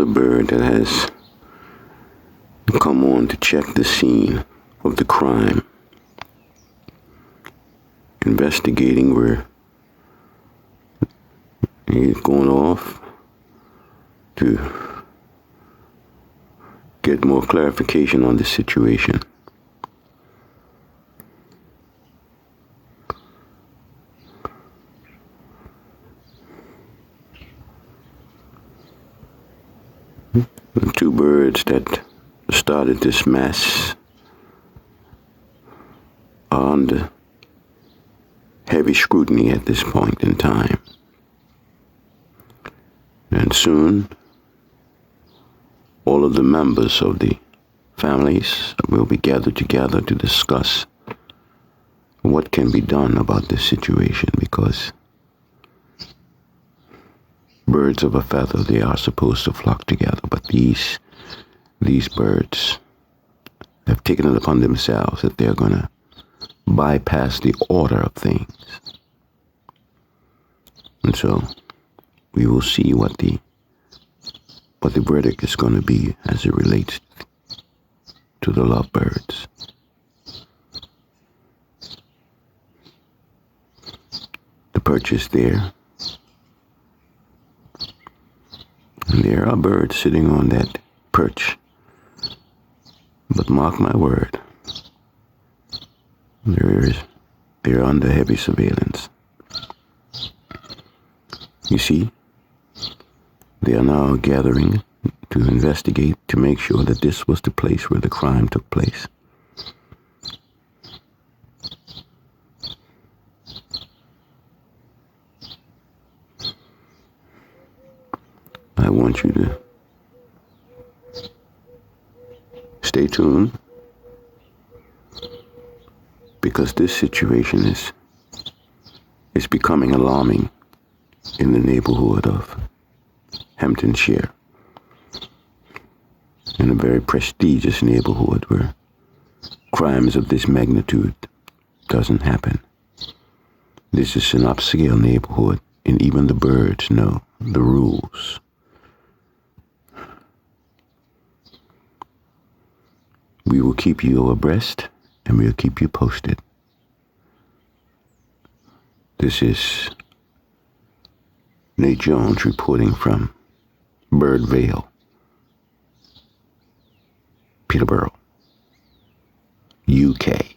another bird that has come on to check the scene of the crime, investigating where he's going off to get more clarification on the situation. The two birds that started this mess are under heavy scrutiny at this point in time. And soon, all of the members of the families will be gathered together to discuss what can be done about this situation, because birds of a feather, they are supposed to flock together, but these birds have taken it upon themselves that they're going to bypass the order of things. And so we will see what the verdict is going to be as it relates to the lovebirds. The perch is there. And there are birds sitting on that perch. But mark my word, they're under heavy surveillance. You see, they are now gathering to investigate, to make sure that this was the place where the crime took place. I want you to stay tuned, because this situation is becoming alarming in the neighborhood of Hamptonshire, in a very prestigious neighborhood where crimes of this magnitude doesn't happen. This is an upscale neighborhood, and even the birds know the rules. We will keep you abreast, and we'll keep you posted. This is Nate Jones reporting from Bird Vale, Peterborough, UK.